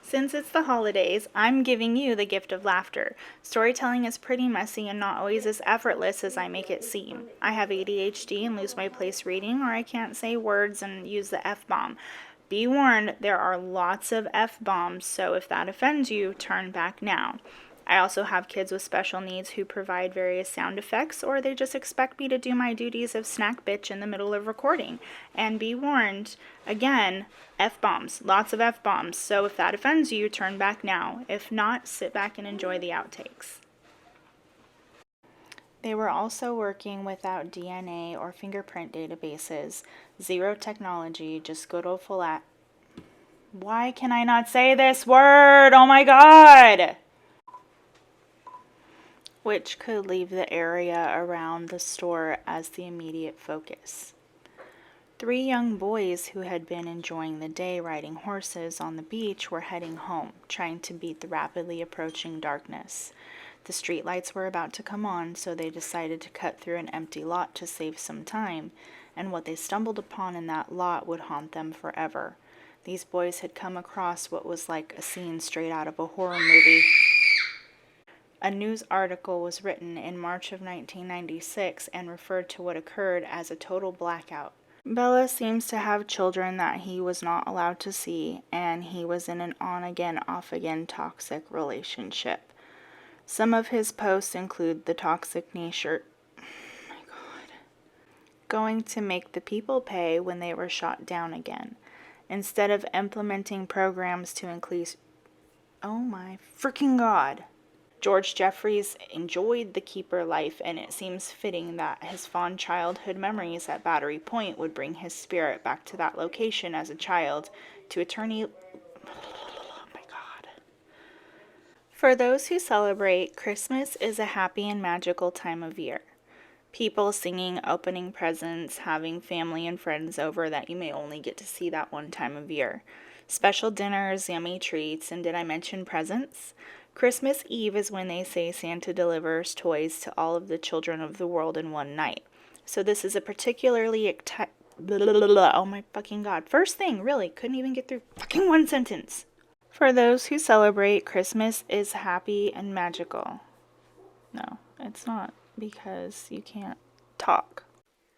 Since it's the holidays, I'm giving you the gift of laughter. Storytelling is pretty messy and not always as effortless as I make it seem. I have ADHD and lose my place reading, or I can't say words and use the F-bomb. Be warned, there are lots of F-bombs, so if that offends you, turn back now. I also have kids with special needs who provide various sound effects, or they just expect me to do my duties of snack bitch in the middle of recording. And be warned, again, F-bombs, lots of F-bombs, so if that offends you, turn back now. If not, sit back and enjoy the outtakes. They were also working without DNA or fingerprint databases, zero technology, just good old Why can I not say this word? Oh my god! Which could leave the area around the store as the immediate focus. 3 young boys who had been enjoying the day riding horses on the beach were heading home, trying to beat the rapidly approaching darkness. The streetlights were about to come on, so they decided to cut through an empty lot to save some time, and what they stumbled upon in that lot would haunt them forever. These boys had come across what was like a scene straight out of a horror movie. A news article was written in March of 1996 and referred to what occurred as a total blackout. Bella seems to have children that he was not allowed to see, and he was in an on-again, off-again toxic relationship. Some of his posts include the toxic nature. Oh my god. Going to make the people pay when they were shot down again, instead of implementing programs to increase. Oh my freaking god. George Jeffreys enjoyed the keeper life, and it seems fitting that his fond childhood memories at Battery Point would bring his spirit back to that location as a child to eternity. Oh my god. For those who celebrate, Christmas is a happy and magical time of year. People singing, opening presents, having family and friends over that you may only get to see that one time of year. Special dinners, yummy treats, and did I mention presents? Christmas Eve is when they say Santa delivers toys to all of the children of the world in one night. So this is a particularly oh my fucking god. First thing, really, couldn't even get through fucking one sentence. For those who celebrate, Christmas is happy and magical. No, it's not, because you can't talk.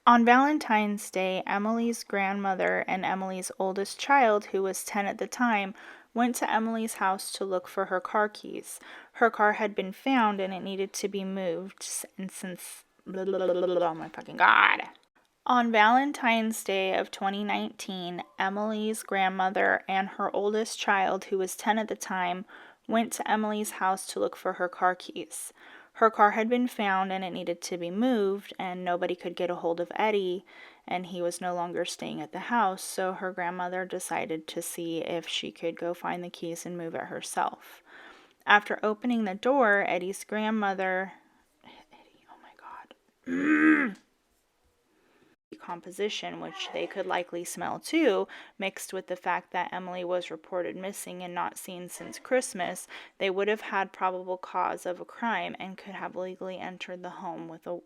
On Valentine's Day, Emily's grandmother and Emily's oldest child, who was 10 at the time, went to Emily's house to look for her car keys. Her car had been found and it needed to be moved, and since oh my fucking god. On Valentine's Day of 2019, Emily's grandmother and her oldest child, who was 10 at the time, went to Emily's house to look for her car keys. Her car had been found and it needed to be moved, and nobody could get a hold of Eddie, and he was no longer staying at the house, so her grandmother decided to see if she could go find the keys and move it herself. After opening the door, Eddie's grandmother... Eddie, oh my god. Composition, which they could likely smell too, mixed with the fact that Emily was reported missing and not seen since Christmas, they would have had probable cause of a crime and could have legally entered the home with a...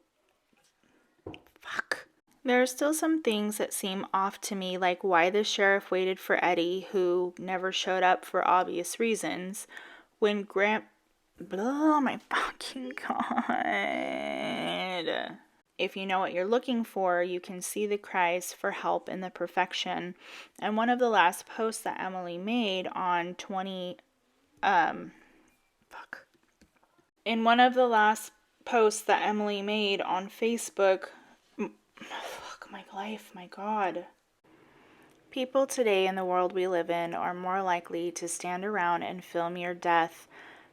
Fuck. There are still some things that seem off to me, like why the sheriff waited for Eddie, who never showed up for obvious reasons, when Oh my fucking god. If you know what you're looking for, you can see the cries for help in the perfection. And one of the last posts that Emily made on In one of the last posts that Emily made on Facebook, fuck my life, my god. People today in the world we live in are more likely to stand around and film your death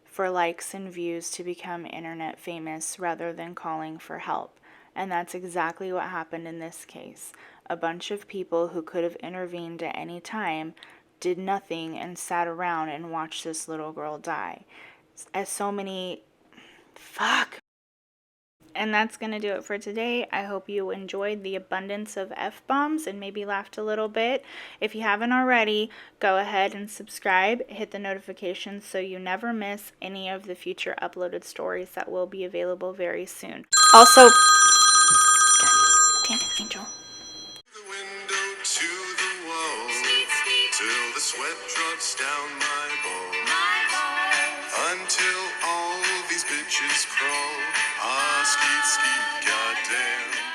for likes and views to become internet famous rather than calling for help. And that's exactly what happened in this case. A bunch of people who could have intervened at any time did nothing and sat around and watched this little girl die. As so many... Fuck. And that's going to do it for today. I hope you enjoyed the abundance of F-bombs and maybe laughed a little bit. If you haven't already, go ahead and subscribe. Hit the notifications so you never miss any of the future uploaded stories that will be available very soon. Also... Damn it, Angel. The window to the wall, till the sweat drops down my balls. bitches crawl. Ah, skeet, skeet, goddamn.